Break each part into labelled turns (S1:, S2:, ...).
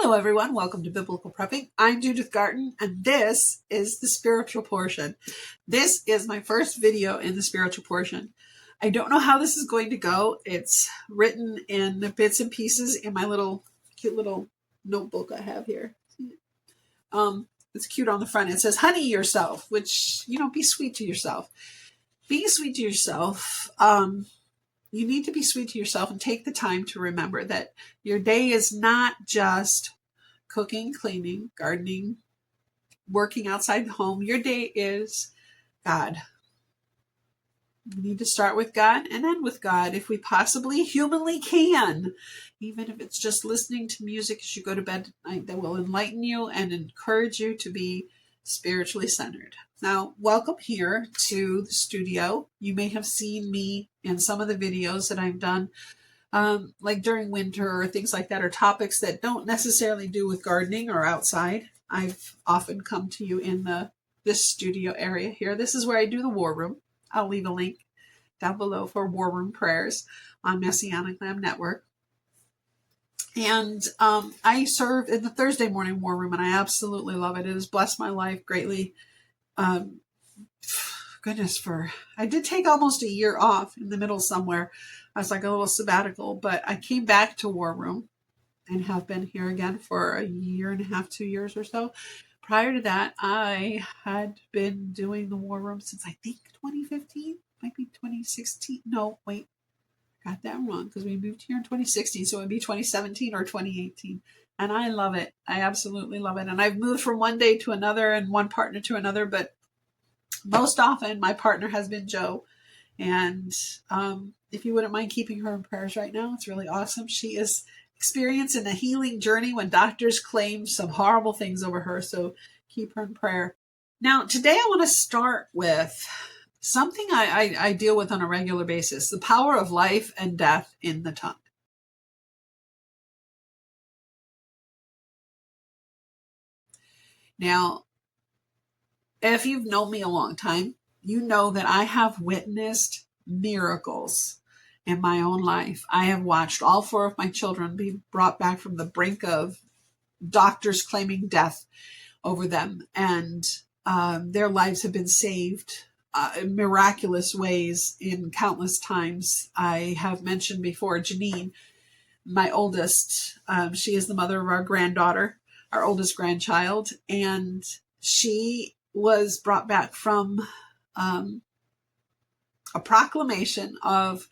S1: Hello, everyone. Welcome to Biblical Prepping. I'm Judith Garten, and this is the spiritual portion. This is my first video in the spiritual portion. I don't know how this is going to go. It's written in bits and pieces in my cute little notebook I have here. It's cute on the front. It says, honey yourself, which, be sweet to yourself. Being sweet to yourself, you need to be sweet to yourself and take the time to remember that your day is not just cooking, cleaning, gardening, working outside the home. Your day is God. We need to start with God and end with God if we possibly humanly can. Even if it's just listening to music as you go to bed at night that will enlighten you and encourage you to be spiritually centered. Now, welcome here to the studio. You may have seen me in some of the videos that I've done, like during winter or things like that, or topics that don't necessarily do with gardening or outside. I've often come to you in this studio area here. This is where I do the War Room. I'll leave a link down below for War Room prayers on Messianic Lamb Network. And I serve in the Thursday morning War Room, and I absolutely love it. It has blessed my life greatly. I did take almost a year off in the middle somewhere. I was like a little sabbatical, but I came back to War Room and have been here again for a year and a half, 2 years or so. Prior to that, I had been doing the War Room since I think 2015, might be 2016. No, wait, got that wrong because we moved here in 2016, so it would be 2017 or 2018. And I love it. I absolutely love it. And I've moved from one day to another and one partner to another, but most often my partner has been Joe. And if you wouldn't mind keeping her in prayers right now, it's really awesome. She is experiencing a healing journey when doctors claim some horrible things over her. So keep her in prayer. Now, today I want to start with something I deal with on a regular basis, the power of life and death in the tongue. Now, if you've known me a long time, you know that I have witnessed miracles in my own life. I have watched all 4 of my children be brought back from the brink of doctors claiming death over them, and their lives have been saved in miraculous ways in countless times. I have mentioned before Janine, my oldest. She is the mother of our granddaughter, our oldest grandchild, and she was brought back from a proclamation of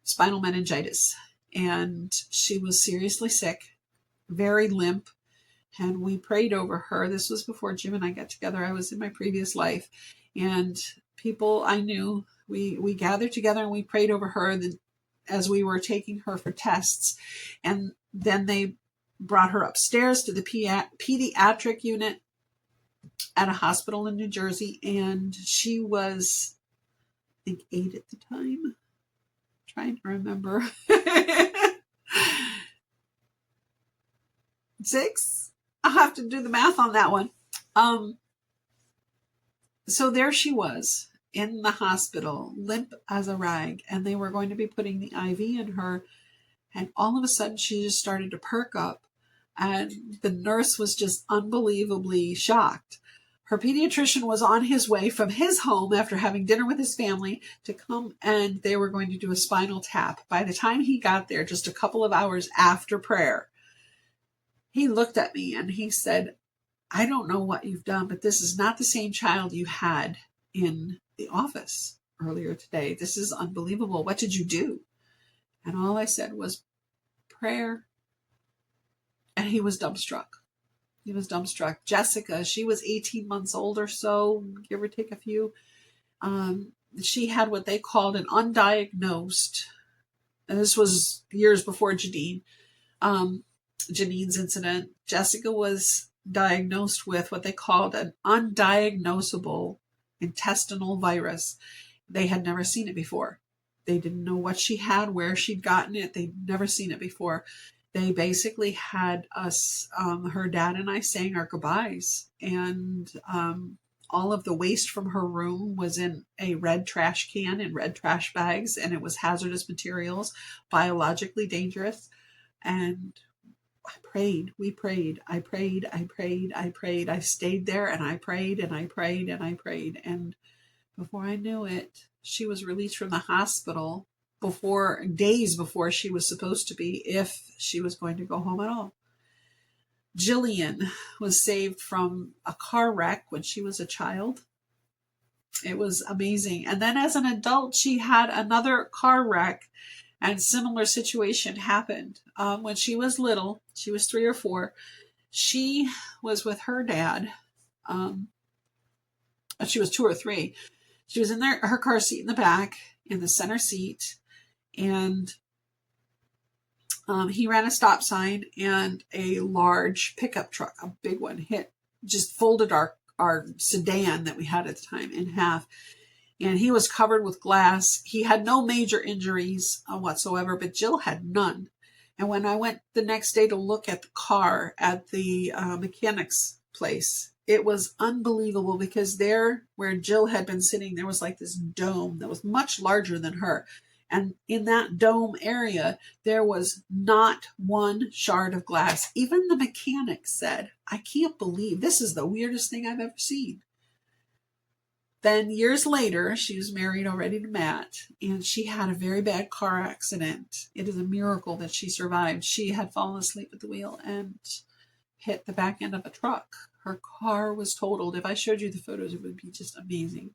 S1: spinal meningitis. And she was seriously sick, very limp, and we prayed over her. This was before Jim and I got together. I was in my previous life, and people I knew, we gathered together and we prayed over her as we were taking her for tests. And then they brought her upstairs to the pediatric unit at a hospital in New Jersey, and she was, I think, 8 at the time. I'm trying to remember. 6? I'll have to do the math on that one. So there she was in the hospital, limp as a rag, and they were going to be putting the IV in her, and all of a sudden she just started to perk up, and the nurse was just unbelievably shocked. Her pediatrician was on his way from his home after having dinner with his family to come, and they were going to do a spinal tap. By the time he got there, just a couple of hours after prayer, he looked at me and he said, I don't know what you've done, but this is not the same child you had in the office earlier today. This is unbelievable. What did you do? And all I said was prayer. And he was dumbstruck. He was dumbstruck. Jessica, she was 18 months old or so, give or take a few. She had what they called an undiagnosed, and this was years before Janine's incident. Jessica was diagnosed with what they called an undiagnosable intestinal virus. They had never seen it before. They didn't know what she had, where she'd gotten it. They'd never seen it before. They basically had us, her dad and I, saying our goodbyes. And all of the waste from her room was in a red trash can, in red trash bags, and it was hazardous materials, biologically dangerous. And I prayed. We prayed. I prayed. I prayed. I prayed. I stayed there and I prayed and I prayed and I prayed. And before I knew it, she was released from the hospital days before she was supposed to be, if she was going to go home at all. Jillian was saved from a car wreck when she was a child. It was amazing. And then as an adult, she had another car wreck, and similar situation happened. When she was little, she was 3 or 4, she was with her dad. She was 2 or 3. She was in her car seat in the back, in the center seat, and he ran a stop sign, and a large pickup truck, a big one, just folded our sedan that we had at the time in half. And he was covered with glass. He had no major injuries whatsoever, but Jill had none. And when I went the next day to look at the car at the mechanics place, it was unbelievable, because there where Jill had been sitting, there was like this dome that was much larger than her. And in that dome area, there was not one shard of glass. Even the mechanic said, I can't believe this is the weirdest thing I've ever seen. Then years later, she was married already to Matt, and she had a very bad car accident. It is a miracle that she survived. She had fallen asleep at the wheel and hit the back end of a truck. Her car was totaled. If I showed you the photos, it would be just amazing.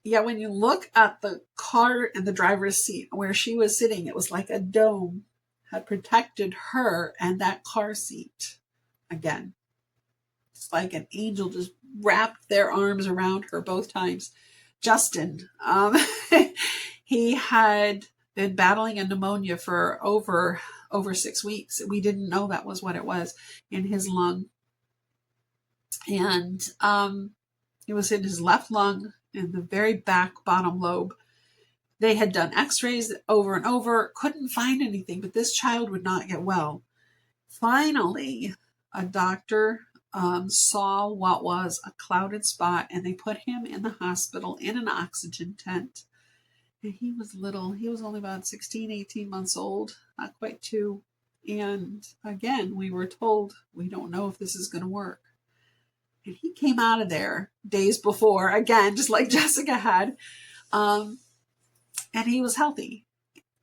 S1: Yeah, when you look at the car and the driver's seat where she was sitting, it was like a dome had protected her and that car seat. Again, it's like an angel just wrapped their arms around her both times. Justin, he had been battling a pneumonia for over 6 weeks. We didn't know that was what it was in his lung. And it was in his left lung, in the very back bottom lobe. They had done x-rays over and over, couldn't find anything, but this child would not get well. Finally, a doctor saw what was a clouded spot, and they put him in the hospital in an oxygen tent. And he was little. He was only about 16, 18 months old, not quite 2. And again, we were told, we don't know if this is going to work. And he came out of there days before, again, just like Jessica had, and he was healthy.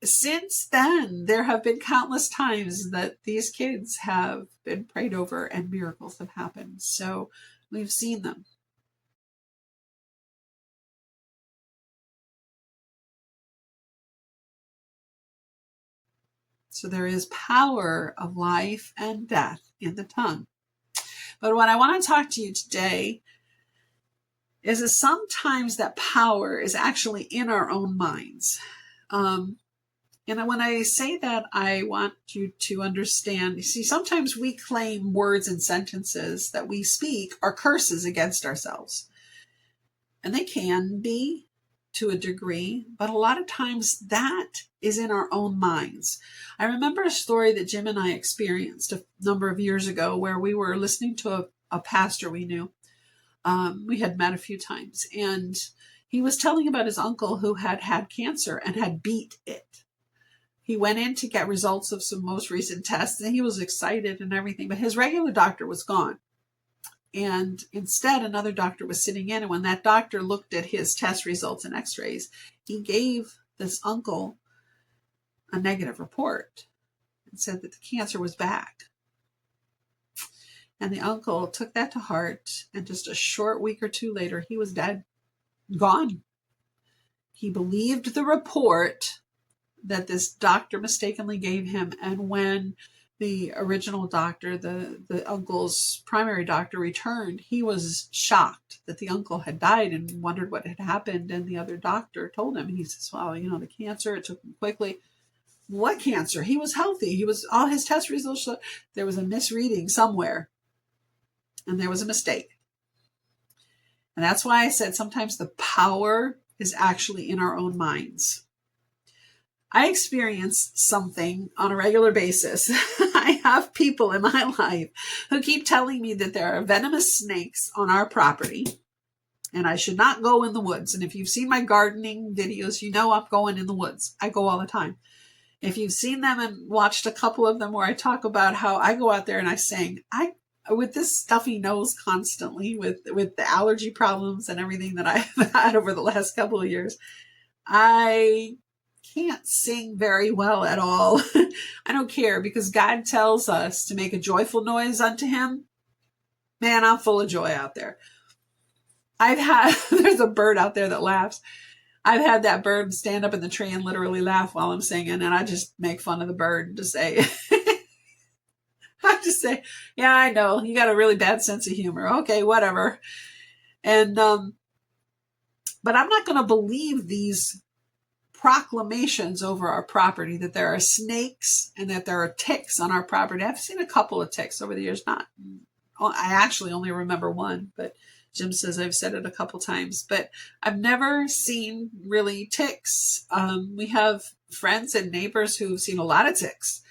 S1: Since then, there have been countless times that these kids have been prayed over and miracles have happened. So we've seen them. So there is power of life and death in the tongue. But what I want to talk to you today is that sometimes that power is actually in our own minds. And when I say that, I want you to understand, you see, sometimes we claim words and sentences that we speak are curses against ourselves. And they can be to a degree, but a lot of times that is in our own minds. I remember a story that Jim and I experienced a number of years ago where we were listening to a pastor we knew. We had met a few times, and he was telling about his uncle who had had cancer and had beat it. He went in to get results of some most recent tests, and he was excited and everything, but his regular doctor was gone. And instead, another doctor was sitting in, and when that doctor looked at his test results and x-rays, he gave this uncle a negative report and said that the cancer was back. And the uncle took that to heart, and just a short week or 2 later, he was dead, gone. He believed the report that this doctor mistakenly gave him, and when the original doctor, the uncle's primary doctor, returned, he was shocked that the uncle had died and wondered what had happened. And the other doctor told him, he says, well, the cancer, it took him quickly. What cancer? He was healthy. All his test results showed there was a misreading somewhere, and there was a mistake. And that's why I said sometimes the power is actually in our own minds. I experience something on a regular basis. I have people in my life who keep telling me that there are venomous snakes on our property and I should not go in the woods. And if you've seen my gardening videos, you know I'm going in the woods. I go all the time. If you've seen them and watched a couple of them where I talk about how I go out there and I sing, with this stuffy nose constantly, with the allergy problems and everything that I've had over the last couple of years, I can't sing very well at all. I don't care, because God tells us to make a joyful noise unto him. Man, I'm full of joy out there. There's a bird out there that laughs. I've had that bird stand up in the tree and literally laugh while I'm singing, and I just make fun of the bird and just say, I just say, yeah, I know, you got a really bad sense of humor. Okay, whatever. And, but I'm not going to believe these proclamations over our property that there are snakes and that there are ticks on our property. I've seen a couple of ticks over the years. I actually only remember one, but Jim says I've said it a couple times, but I've never seen really ticks. We have friends and neighbors who've seen a lot of ticks,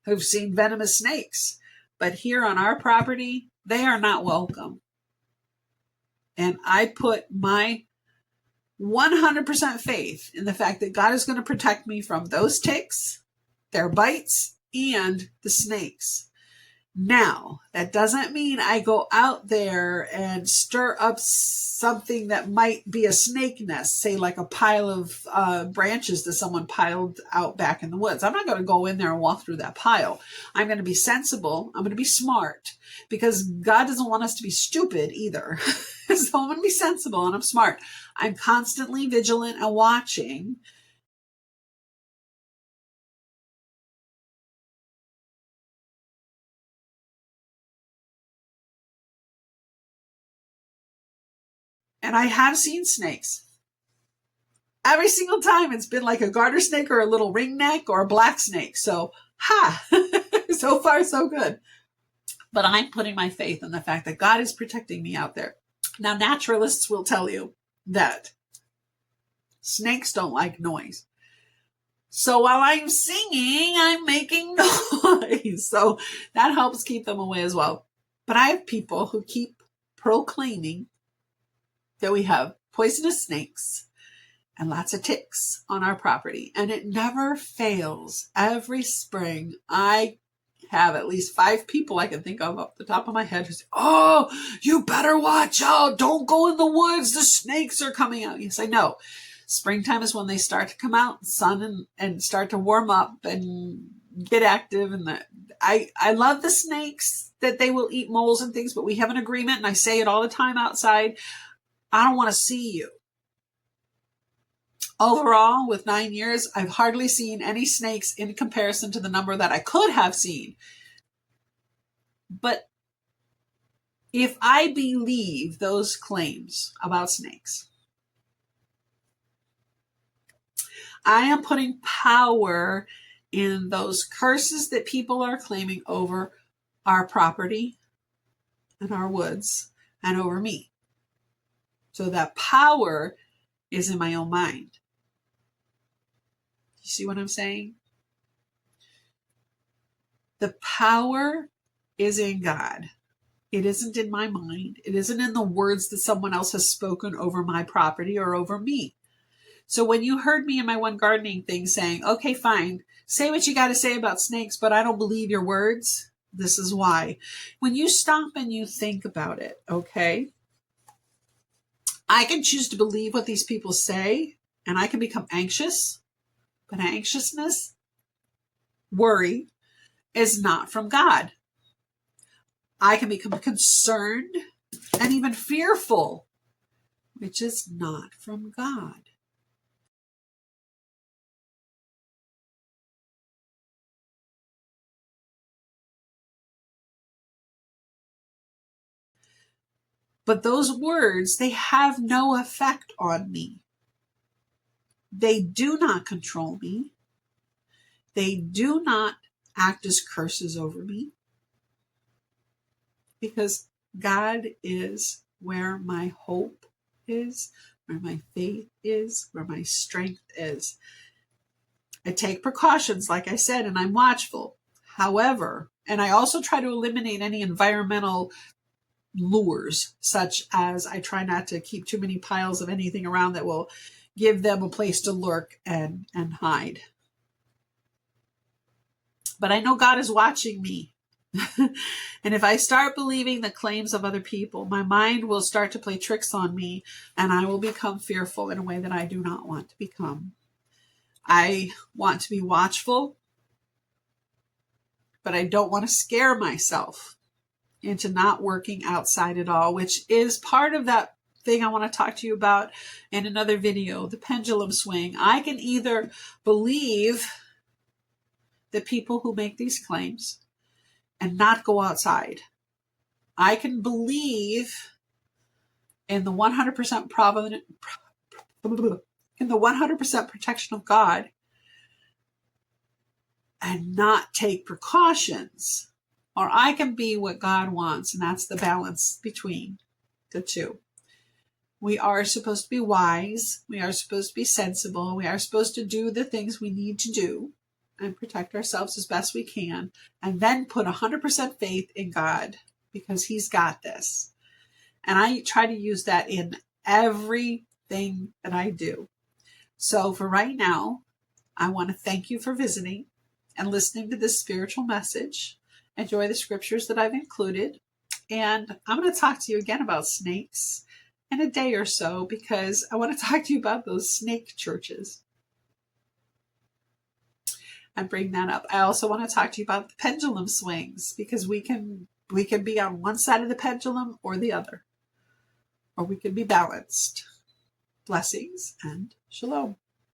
S1: who've seen venomous snakes, but here on our property, they are not welcome. And I put my 100% faith in the fact that God is going to protect me from those ticks, their bites, and the snakes. Now, that doesn't mean I go out there and stir up something that might be a snake nest, say like a pile of branches that someone piled out back in the woods. I'm not going to go in there and walk through that pile. I'm going to be sensible. I'm going to be smart, because God doesn't want us to be stupid either. So I'm going to be sensible and I'm smart. I'm constantly vigilant and watching. And I have seen snakes. Every single time it's been like a garter snake or a little ringneck or a black snake. So, so far so good. But I'm putting my faith in the fact that God is protecting me out there. Now, naturalists will tell you that snakes don't like noise. So while I'm singing, I'm making noise. So that helps keep them away as well. But I have people who keep proclaiming that we have poisonous snakes and lots of ticks on our property. And it never fails. Every spring, I have at least 5 people I can think of off the top of my head who say, oh, you better watch out. Don't go in the woods. The snakes are coming out. Yes, I know. Springtime is when they start to come out, sun and start to warm up and get active. And I love the snakes, that they will eat moles and things, but we have an agreement, and I say it all the time outside. I don't want to see you. Overall, with 9 years, I've hardly seen any snakes in comparison to the number that I could have seen. But if I believe those claims about snakes, I am putting power in those curses that people are claiming over our property and our woods and over me. So that power is in my own mind. You see what I'm saying? The power is in God. It isn't in my mind. It isn't in the words that someone else has spoken over my property or over me. So when you heard me in my one gardening thing saying, okay, fine, say what you got to say about snakes, but I don't believe your words, this is why. When you stop and you think about it, okay, I can choose to believe what these people say, and I can become anxious, but anxiousness, worry, is not from God. I can become concerned and even fearful, which is not from God. But those words, they have no effect on me. They do not control me. They do not act as curses over me, because God is where my hope is, where my faith is, where my strength is. I take precautions, like I said, and I'm watchful. However, and I also try to eliminate any environmental lures, such as I try not to keep too many piles of anything around that will give them a place to lurk and hide. But I know God is watching me. And if I start believing the claims of other people, my mind will start to play tricks on me, and I will become fearful in a way that I do not want to become. I want to be watchful, but I don't want to scare myself into not working outside at all, which is part of that thing I want to talk to you about in another video, the pendulum swing. I can either believe the people who make these claims and not go outside. I can believe in the 100% in the 100% protection of God and not take precautions. Or I can be what God wants, and that's the balance between the two. We are supposed to be wise. We are supposed to be sensible. We are supposed to do the things we need to do and protect ourselves as best we can, and then put 100% faith in God because He's got this. And I try to use that in everything that I do. So for right now, I want to thank you for visiting and listening to this spiritual message. Enjoy the scriptures that I've included. And I'm going to talk to you again about snakes in a day or so, because I want to talk to you about those snake churches and bring that up. I also want to talk to you about the pendulum swings, because we can be on one side of the pendulum or the other, or we can be balanced. Blessings and shalom.